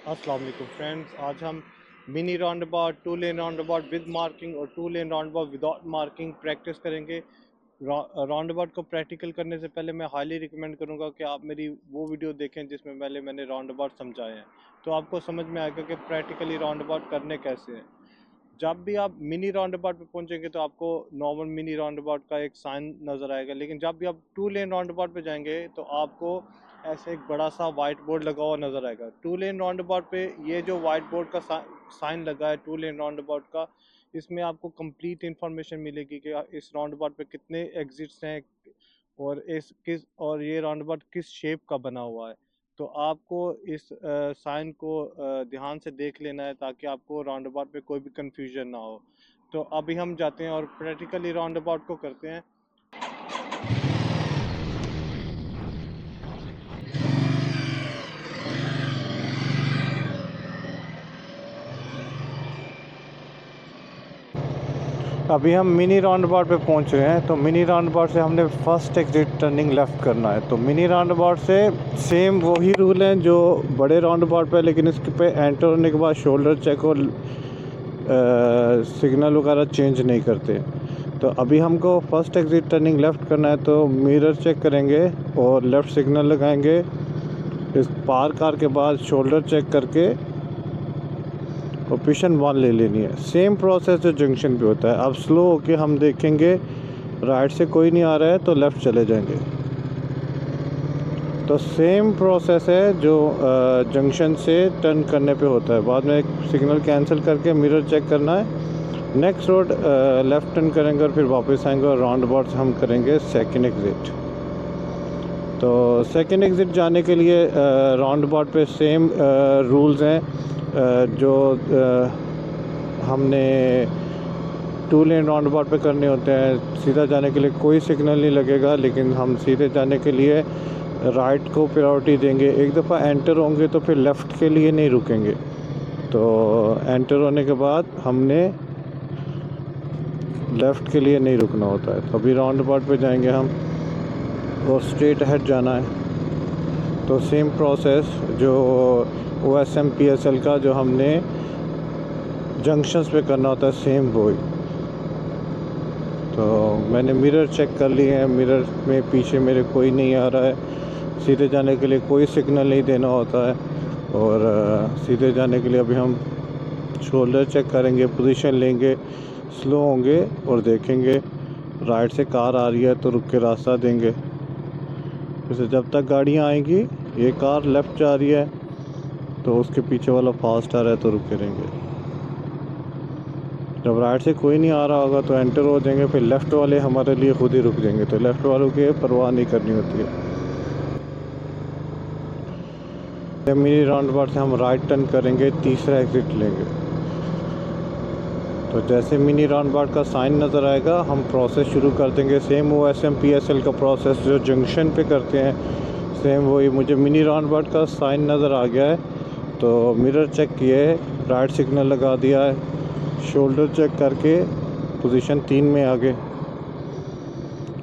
अस्सलाम वालेकुम फ्रेंड्स, आज हम mini roundabout, two lane roundabout with marking और two lane roundabout without marking practice करेंगे। राउंड अबाउट को प्रैक्टिकल करने से पहले मैं हाईली रिकमेंड करूंगा कि आप मेरी वो वीडियो देखें जिसमें पहले मैंने राउंड अबाउट समझाए हैं, तो आपको समझ में आएगा कि प्रैक्टिकली राउंड अबाउट करने कैसे हैं। जब भी आप मिनी राउंड अबाउट पे पहुंचेंगे तो आपको नॉर्मल मिनी राउंड अबाउट का एक साइन नज़र आएगा, लेकिन जब भी आप टू लेन राउंड अबाउट पे जाएंगे तो आपको ऐसे एक बड़ा सा वाइट बोर्ड लगा हुआ नज़र आएगा। टू लेन राउंड अबाउट पे ये जो वाइट बोर्ड का साइन लगा है टू लेन राउंड अबाउट का, इसमें आपको कंप्लीट इंफॉर्मेशन मिलेगी कि इस राउंड अबाउट पे कितने एग्जिट्स हैं और ये राउंड अबाउट किस शेप का बना हुआ है। तो आपको इस साइन को ध्यान से देख लेना है ताकि आपको राउंड अबाउट पे कोई भी कंफ्यूजन ना हो। तो अभी हम जाते हैं और प्रैक्टिकली राउंड अबाउट को करते हैं। अभी हम मिनी राउंड अबाउट पे पहुंच रहे हैं। तो मिनी राउंड अबाउट से हमने फर्स्ट एग्जिट टर्निंग लेफ़्ट करना है। तो मिनी राउंड अबाउट से सेम वही रूल हैं जो बड़े राउंड अबाउट पे, लेकिन इसके पे एंटर होने के बाद शोल्डर चेक और सिग्नल वगैरह चेंज नहीं करते। तो अभी हमको फर्स्ट एग्जिट टर्निंग लेफ़्ट करना है, तो मिरर चेक करेंगे और लेफ़्ट सिग्नल लगाएंगे। इस पार कार के बाद शोल्डर चेक करके पोजीशन 1 ले लेनी है। सेम प्रोसेस जो जंक्शन पे होता है। अब स्लो होके हम देखेंगे राइट से कोई नहीं आ रहा है तो लेफ़्ट चले जाएंगे। तो सेम प्रोसेस है जो जंक्शन से टर्न करने पे होता है। बाद में एक सिग्नल कैंसिल करके मिरर चेक करना है। नेक्स्ट रोड लेफ़्ट टर्न करेंगे और फिर वापस आएंगे और राउंड अबाउट से हम करेंगे सेकंड एग्ज़िट। तो सेकंड एग्ज़िट जाने के लिए राउंड अबाउट पे सेम रूल्स हैं जो हमने टू लेन राउंड अबाउट पे करने होते हैं। सीधा जाने के लिए कोई सिग्नल नहीं लगेगा, लेकिन हम सीधे जाने के लिए राइट को प्रायोरिटी देंगे। एक दफ़ा एंटर होंगे तो फिर लेफ़्ट के लिए नहीं रुकेंगे। तो एंटर होने के बाद हमने लेफ़्ट के लिए नहीं रुकना होता है। तो अभी राउंड अबाउट पे जाएंगे हम और स्ट्रेट अहेड जाना है। तो सेम प्रोसेस जो OSM PSL का जो हमने जंक्शंस पे करना होता है, सेम वही। तो मैंने मिरर चेक कर लिए हैं। मिरर में पीछे मेरे कोई नहीं आ रहा है। सीधे जाने के लिए कोई सिग्नल नहीं देना होता है। और सीधे जाने के लिए अभी हम शोल्डर चेक करेंगे, पोजीशन लेंगे, स्लो होंगे और देखेंगे राइट से कार आ रही है तो रुक के रास्ता देंगे। जैसे जब तक गाड़ियाँ आएंगी, ये कार लेफ़्ट जा रही है तो उसके पीछे वाला फास्ट आ रहा है तो रुके रहेंगे। जब राइट से कोई नहीं आ रहा होगा तो एंटर हो जाएंगे। फिर लेफ़्ट वाले हमारे लिए खुद ही रुक जाएंगे। तो लेफ़्ट वालों की परवाह नहीं करनी होती है। मिनी राउंड अबाउट से हम राइट टर्न करेंगे, तीसरा एग्ज़िट लेंगे। तो जैसे मिनी राउंड अबाउट का साइन नज़र आएगा हम प्रोसेस शुरू कर देंगे। सेम OSM PSL का प्रोसेस जो जंक्शन पे करते हैं, सेम वही। मुझे मिनी राउंड अबाउट का साइन नज़र आ गया है तो मिरर चेक किए, राइट सिग्नल लगा दिया है, शोल्डर चेक करके पोजीशन 3 में आ गए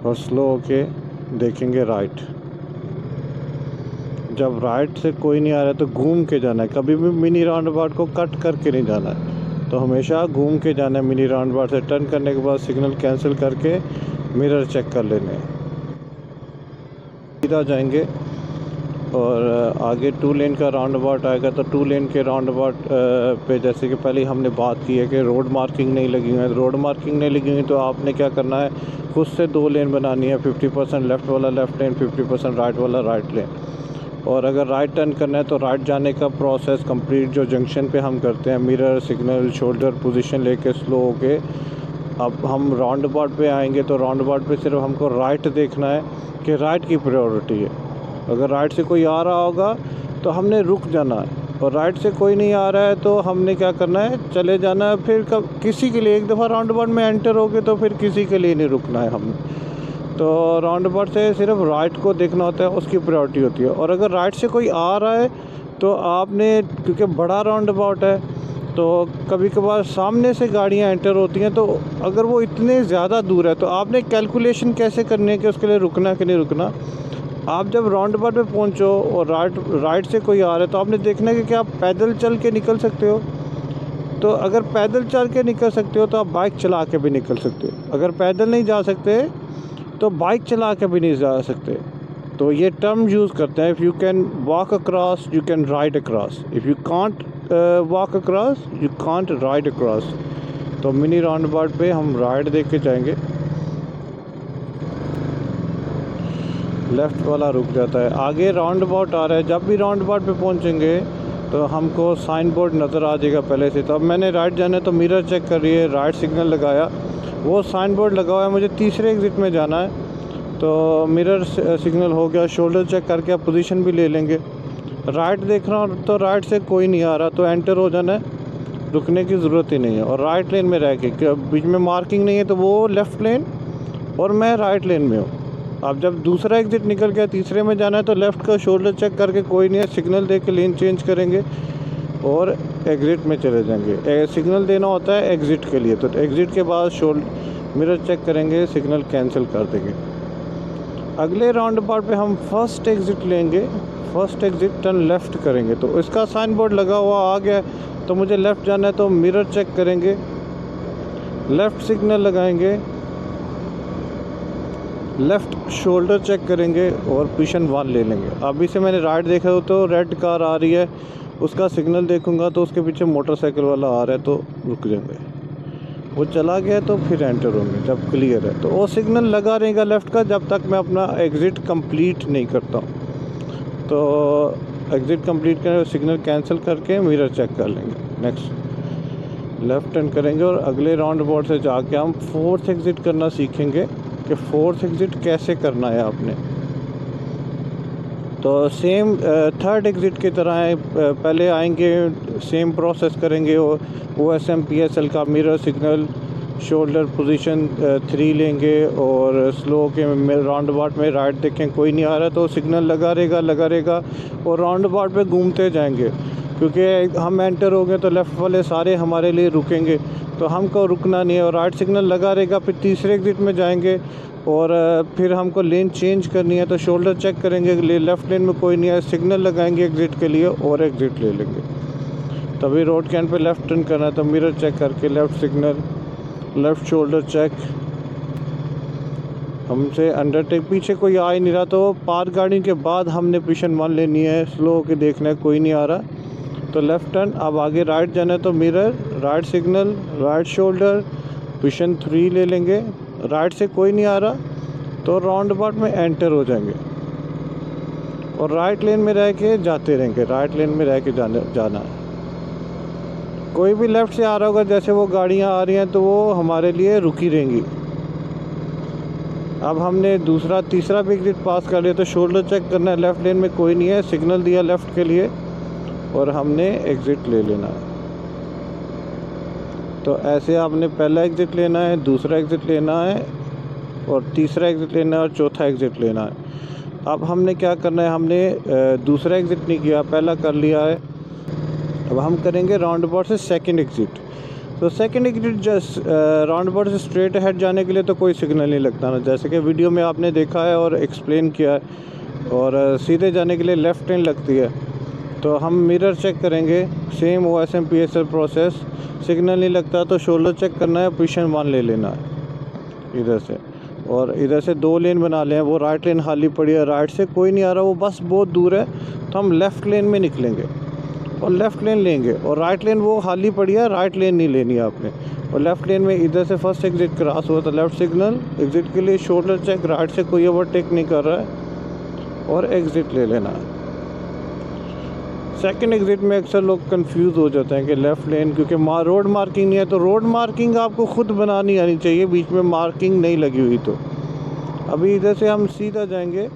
और स्लो होके देखेंगे राइट। जब राइट से कोई नहीं आ रहा है तो घूम के जाना है। कभी भी मिनी राउंड अबाउट को कट करके नहीं जाना है। तो हमेशा घूम के जाना है। मिनी राउंड अबाउट से टर्न करने के बाद सिग्नल कैंसिल करके मिरर चेक कर लेने हैं। सीधा जाएंगे और आगे टू लेन का राउंड अबाउट आएगा। तो टू लेन के राउंड अबाउट पे जैसे कि पहले हमने बात की है कि रोड मार्किंग नहीं लगी हुई है। रोड मार्किंग नहीं लगी हुई तो आपने क्या करना है, खुद से 2 लेन बनानी है। 50% लेफ़्ट वाला लेफ़्ट लेन, 50% राइट वाला राइट लेन। और अगर राइट टर्न करना है तो राइट जाने का प्रोसेस कंप्लीट जो जंक्शन पे हम करते हैं, मिरर सिग्नल शोल्डर पोजीशन लेके स्लो होके। अब हम राउंड अबाउट पे आएंगे तो राउंड अबाउट पे सिर्फ हमको राइट देखना है कि राइट की प्रायोरिटी है। अगर राइट से कोई आ रहा होगा तो हमने रुक जाना है, और राइट से कोई नहीं आ रहा है तो हमने क्या करना है, चले जाना है। फिर किसी के लिए एक दफ़ा राउंड अबाउट में एंटर हो गए तो फिर किसी के लिए नहीं रुकना है हमने। तो राउंड अबाउट से सिर्फ राइट को देखना होता है, उसकी प्रायोरिटी होती है। और अगर राइट से कोई आ रहा है तो आपने, क्योंकि बड़ा राउंड अबाउट है तो कभी कभार सामने से गाड़ियां एंटर होती हैं, तो अगर वो इतने ज़्यादा दूर है तो आपने कैलकुलेशन कैसे करनी है कि उसके लिए रुकना कि नहीं रुकना। आप जब राउंड अबाउट पे पहुँचो और राइट से कोई आ रहा है तो आपने देखना है कि क्या आप पैदल चल के निकल सकते हो। तो अगर पैदल चल के निकल सकते हो तो आप बाइक चला के भी निकल सकते हो। अगर पैदल नहीं जा सकते तो बाइक चला के भी नहीं जा सकते। तो ये टर्म यूज़ करते हैं, if you can walk across you can ride across, if you can't walk across you can't ride across. तो मिनी राउंड अबाउट पे हम राइड देख के जाएंगे। लेफ़्ट वाला रुक जाता है, आगे राउंड अबाउट आ रहा है। जब भी राउंड अबाउट पे पहुंचेंगे तो हमको साइन बोर्ड नज़र आ जाएगा पहले से। तो अब मैंने राइट जाना है तो मिरर चेक कर रही है, राइट सिग्नल लगाया, वो साइन बोर्ड लगा हुआ है, मुझे तीसरे एग्ज़िट में जाना है। तो मिरर सिग्नल हो गया, शोल्डर चेक करके आप पोजीशन भी ले लेंगे। राइट देख रहा हूँ तो राइट से कोई नहीं आ रहा तो एंटर हो जाना है, रुकने की ज़रूरत ही नहीं है। और राइट लेन में रह के, बीच में मार्किंग नहीं है तो वो लेफ़्ट लेन और मैं राइट लेन में हूँ। अब जब दूसरा एग्ज़िट निकल गया, तीसरे में जाना है तो लेफ़्ट का शोल्डर चेक करके कोई नहीं है, सिग्नल दे के लेन चेंज करेंगे और एग्ज़िट में चले जाएंगे। सिग्नल देना होता है एग्ज़िट के लिए, तो एग्ज़िट के बाद मिरर चेक करेंगे, सिग्नल कैंसिल कर देंगे। अगले राउंड अबाउट पे हम फर्स्ट एग्ज़िट लेंगे, फर्स्ट एग्ज़िट टर्न लेफ़्ट करेंगे। तो इसका साइन बोर्ड लगा हुआ आ गया तो मुझे लेफ़्ट जाना है तो मिरर चेक करेंगे, लेफ़्ट सिग्नल लगाएंगे, लेफ़्ट शोल्डर चेक करेंगे और पोजीशन 1 ले लेंगे। अभी से मैंने राइट देखा हो तो रेड कार आ रही है, उसका सिग्नल देखूंगा तो उसके पीछे मोटरसाइकिल वाला आ रहा है तो रुक जाएंगे। वो चला गया तो फिर एंटर होंगे जब क्लियर है। तो वो सिग्नल लगा रहेगा लेफ़्ट का जब तक मैं अपना एग्ज़िट कंप्लीट नहीं करता हूँ। तो एग्ज़िट कंप्लीट करें, सिग्नल कैंसिल करके मिरर चेक कर लेंगे। नेक्स्ट लेफ़्ट टर्न करेंगे और अगले राउंड अबाउट से जाके हम फोर्थ एग्ज़िट करना सीखेंगे कि फोर्थ एग्ज़िट कैसे करना है आपने। तो सेम थर्ड एग्ज़िट की तरह है, पहले आएंगे सेम प्रोसेस करेंगे। OSM PSL का मिरर सिग्नल शोल्डर पोजीशन 3 लेंगे और स्लो के राउंड अबाउट में राइट देखें कोई नहीं आ रहा तो सिग्नल लगा रहेगा और राउंड अबाउट पे घूमते जाएंगे। क्योंकि हम एंटर हो गए तो लेफ़्ट वाले सारे हमारे लिए रुकेंगे तो हमको रुकना नहीं है और राइट सिग्नल लगा रहेगा। फिर तीसरे एग्ज़िट में जाएंगे और फिर हमको लेन चेंज करनी है तो शोल्डर चेक करेंगे, लेफ़्ट लेन में कोई नहीं है, सिग्नल लगाएंगे एग्ज़िट के लिए और एग्ज़िट ले लेंगे। तभी रोड के एंड पे लेफ़्ट टर्न करना है तो मिरर चेक करके left signal, left shoulder check. हमसे अंडरटेक पीछे कोई आ ही नहीं रहा तो पार गाड़ी के बाद हमने पोजीशन 1 लेनी है, स्लो होके देखना है कोई नहीं आ रहा तो लेफ़्ट टर्न। अब आगे राइट जाना है तो mirror, right signal, right shoulder, position 3 ले लेंगे। राइट से कोई नहीं आ रहा तो राउंड अबाउट में एंटर हो जाएंगे और राइट लेन में रह के जाते रहेंगे, राइट लेन में रह के जाना है। कोई भी लेफ़्ट से आ रहा होगा, जैसे वो गाड़ियाँ आ रही हैं तो वो हमारे लिए रुकी रहेंगी। अब हमने तीसरा भी एग्ज़िट पास कर लिया तो शोल्डर चेक करना है, लेफ़्ट लेन में कोई नहीं है, सिग्नल दिया लेफ़्ट के लिए और हमने एग्ज़िट ले लेना है। तो ऐसे आपने पहला एग्ज़िट लेना है, दूसरा एग्ज़िट लेना है और तीसरा एग्ज़िट लेना है और चौथा एग्ज़िट लेना है। अब हमने क्या करना है, हमने दूसरा एग्ज़िट नहीं किया, पहला कर लिया है। अब हम करेंगे राउंड अबाउट से सेकंड एग्ज़िट। तो second exit just round about से स्ट्रेट अहेड जाने के लिए तो कोई सिग्नल नहीं लगता ना, जैसे कि वीडियो में आपने देखा है और एक्सप्लेन किया है। और सीधे जाने के लिए लेफ़्ट लेन लगती है तो हम मिरर चेक करेंगे, same OSM PSL process. Signal नहीं लगता तो शोल्डर चेक करना है, पोजीशन 1 ले लेना है इधर से और इधर से 2 लेन बना लें। वो राइट लेन खाली पड़ी है, राइट से कोई नहीं आ रहा, वो बस बहुत दूर है तो हम लेफ़्ट लेन में निकलेंगे और लेफ़्ट लेन लेंगे और राइट लेन वो खाली पड़ी है, राइट लेन नहीं लेनी है आपने। और लेफ़्ट लेन में इधर से फर्स्ट एग्ज़िट क्रॉस हुआ तो लेफ़्ट सिग्नल, एग्ज़िट के लिए शोल्डर चेक, राइट से कोई ओवरटेक नहीं कर रहा है और एग्ज़िट ले लेना है। सेकंड एग्ज़िट में अक्सर लोग कंफ्यूज हो जाते हैं कि लेफ़्ट लेन, क्योंकि रोड मार्किंग नहीं है तो रोड मार्किंग आपको ख़ुद बनानी आनी चाहिए, बीच में मार्किंग नहीं लगी हुई। तो अभी इधर से हम सीधा जाएंगे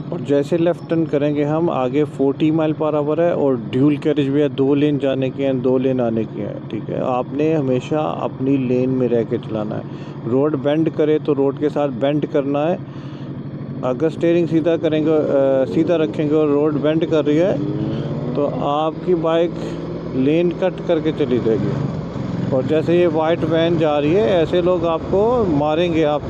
और जैसे लेफ़्ट टर्न करेंगे हम आगे 40 माइल पर आवर है और ड्यूल कैरेज भी है, 2 लेन जाने की हैं, 2 लेन आने की हैं। ठीक है, आपने हमेशा अपनी लेन में रह के चलाना है। रोड बेंड करे तो रोड के साथ बेंड करना है। अगर स्टीयरिंग सीधा करेंगे, सीधा रखेंगे और रोड बेंड कर रही है तो आपकी बाइक लेन कट करके चली जाएगी। और जैसे ये वाइट वैन जा रही है ऐसे लोग आपको मारेंगे आप,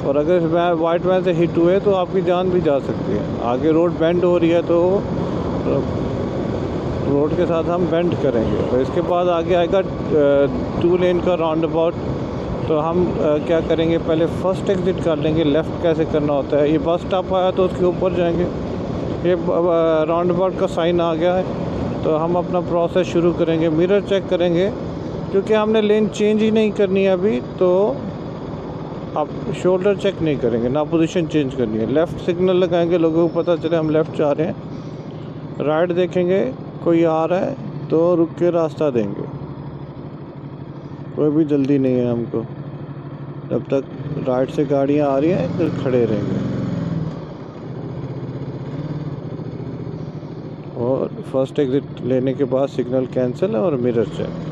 और अगर वाइट वैन से हिट हुए तो आपकी जान भी जा सकती है। आगे रोड बेंड हो रही है तो रोड के साथ हम बेंड करेंगे। तो इसके बाद आगे आएगा 2 लेन का राउंड अबाउट। तो हम क्या करेंगे, पहले फ़र्स्ट एग्ज़िट कर लेंगे। लेफ़्ट कैसे करना होता है, ये बस स्टॉप आया तो उसके ऊपर जाएंगे। ये राउंड अबाउट का साइन आ गया है तो हम अपना प्रोसेस शुरू करेंगे। मिरर चेक करेंगे क्योंकि हमने लेन चेंज ही नहीं करनी है अभी, तो आप शोल्डर चेक नहीं करेंगे, ना पोजीशन चेंज करनी है। लेफ़्ट सिग्नल लगाएंगे, लोगों को पता चले हम लेफ़्ट जा रहे हैं। राइट देखेंगे कोई आ रहा है तो रुक के रास्ता देंगे, कोई भी जल्दी नहीं है हमको। जब तक राइट से गाड़ियाँ आ रही हैं फिर खड़े रहेंगे। और फर्स्ट एग्ज़िट लेने के बाद सिग्नल कैंसिल और मिरर चेक।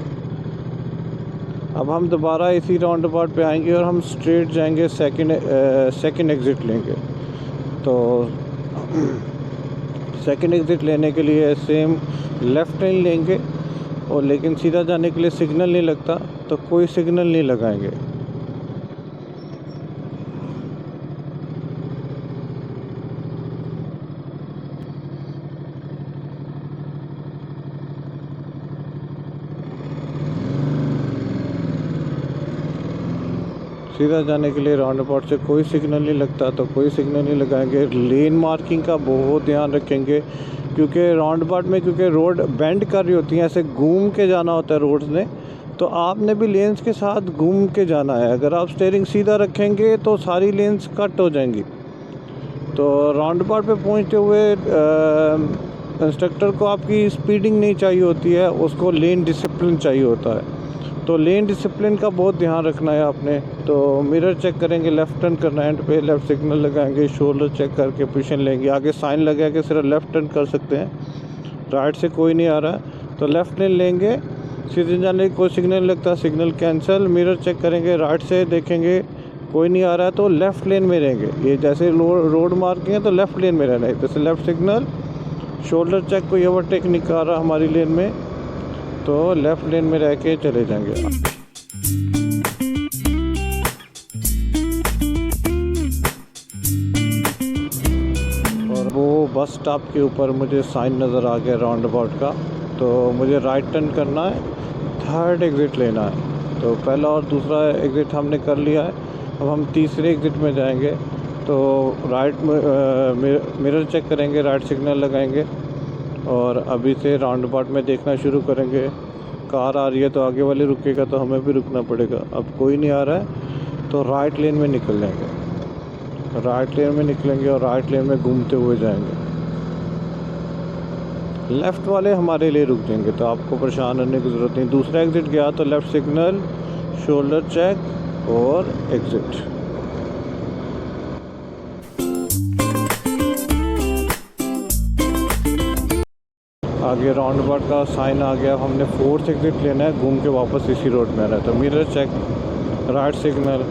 अब हम दोबारा इसी राउंड अबाउट पे आएंगे और हम स्ट्रेट जाएंगे, सेकंड एग्ज़िट लेंगे। तो सेकंड एग्ज़िट लेने के लिए सेम लेफ़्ट लाइन लेंगे, और लेकिन सीधा जाने के लिए सिग्नल नहीं लगता तो कोई सिग्नल नहीं लगाएंगे। सीधा जाने के लिए राउंड अबाउट से कोई सिग्नल नहीं लगता तो कोई सिग्नल नहीं लगाएंगे। लेन मार्किंग का बहुत ध्यान रखेंगे क्योंकि राउंड अबाउट में, क्योंकि रोड बेंड कर रही होती है, ऐसे घूम के जाना होता है रोड्स ने, तो आपने भी लेंस के साथ घूम के जाना है। अगर आप स्टीयरिंग सीधा रखेंगे तो सारी लेंस कट हो जाएंगी। तो राउंड अबाउट पे पहुंचते हुए इंस्ट्रक्टर को आपकी स्पीडिंग नहीं चाहिए होती है, उसको लेन डिसिप्लिन चाहिए होता है। तो लेन डिसिप्लिन का बहुत ध्यान रखना है आपने। तो मिरर चेक करेंगे, लेफ़्ट टर्न करना है, एंड पे लेफ़्ट सिग्नल लगाएंगे, शोल्डर चेक करके पोजीशन लेंगे। आगे साइन लगा के सिर्फ लेफ़्ट टर्न कर सकते हैं, राइट से कोई नहीं आ रहा है तो लेफ़्ट लेन लेंगे। सीधे जाने की कोई सिग्नल लगता, सिग्नल कैंसिल। मिरर चेक करेंगे, राइट से देखेंगे कोई नहीं आ रहा है तो लेफ़्ट लेन में रहेंगे। ये जैसे रोड मार्किंग है तो लेफ़्ट लेन में रहना है। जैसे लेफ़्ट सिग्नल, शोल्डर चेक, कोई ओवरटेक नहीं कर रहा हमारी लेन में तो लेफ़्ट लेन में रह के चले जाएंगे। और वो बस स्टॉप के ऊपर मुझे साइन नज़र आ गया राउंड अबाउट का, तो मुझे राइट टर्न करना है, थर्ड एग्ज़िट लेना है। तो पहला और दूसरा एग्ज़िट हमने कर लिया है, अब हम तीसरे एग्ज़िट में जाएंगे। तो राइट में मिरर चेक करेंगे, राइट सिग्नल लगाएंगे और अभी से राउंड अबाउट में देखना शुरू करेंगे। कार आ रही है तो आगे वाले रुकेगा तो हमें भी रुकना पड़ेगा। अब कोई नहीं आ रहा है तो राइट लेन में निकल जाएंगे, राइट लेन में निकलेंगे और राइट लेन में घूमते हुए जाएंगे। लेफ़्ट वाले हमारे लिए रुक जाएंगे तो आपको परेशान होने की ज़रूरत नहीं। दूसरा एग्ज़िट गया तो लेफ़्ट सिग्नल, शोल्डर चेक और एग्ज़िट। आगे राउंड अबाउट का साइन आ गया, हमने फोर्थ एग्ज़िट लेना है, घूम के वापस इसी रोड में आना है। तो mirror check, right signal,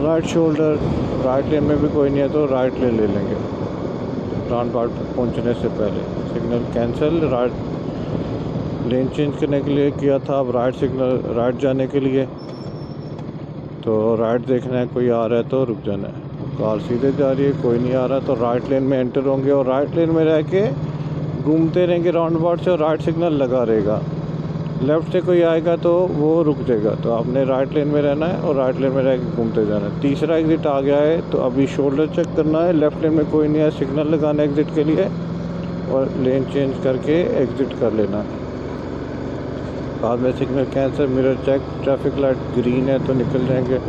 right shoulder, right lane में भी कोई नहीं है तो राइट लेन ले लेंगे राउंड अबाउट पहुँचने से पहले। Signal cancel, right lane change करने के लिए किया था, अब राइट सिग्नल, राइट जाने के लिए तो राइट देखना है, कोई आ रहा है तो रुक जाना है। कार सीधे जा रही है, कोई नहीं आ रहा तो राइट लेन में एंटर होंगे और राइट लेन में रह के घूमते रहेंगे राउंड अबाउट से, और राइट सिग्नल लगा रहेगा। लेफ़्ट से कोई आएगा तो वो रुक जाएगा, तो आपने राइट लेन में रहना है और राइट लेन में रह के घूमते जाना है। तीसरा एग्ज़िट आ गया है तो अभी शोल्डर चेक करना है, लेफ़्ट लेन में कोई नहीं है, सिग्नल लगाना है एग्ज़िट के लिए और लेन चेंज करके एग्ज़िट कर लेना है। बाद में signal cancel, mirror check, traffic light green है तो निकल जाएंगे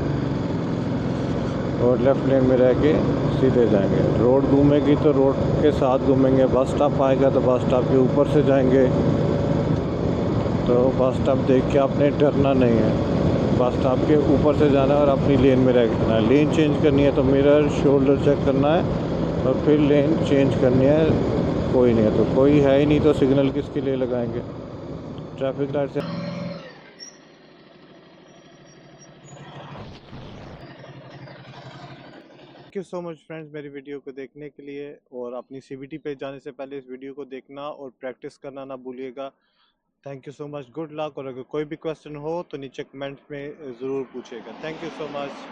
और लेफ़्ट लेन में रह के सीधे जाएंगे। रोड घूमेगी तो रोड के साथ घूमेंगे, बस स्टॉप आएगा तो बस स्टॉप के ऊपर से जाएंगे। तो बस स्टॉप देख के आपने डरना नहीं है, बस स्टॉप के ऊपर से जाना है और अपनी लेन में रह के जाना है। लेन चेंज करनी है तो मिरर, शोल्डर चेक करना है और फिर लेन चेंज करनी है। कोई नहीं है तो कोई है ही नहीं तो सिग्नल किसके लिए लगाएंगे, ट्रैफिक लाइट से। Thank you so much friends मेरी वीडियो को देखने के लिए, और अपनी CVT पे जाने से पहले इस वीडियो को देखना और प्रैक्टिस करना ना भूलिएगा। Thank you so much, good luck. और अगर कोई भी क्वेश्चन हो तो नीचे कमेंट्स में ज़रूर पूछेगा। Thank you so much.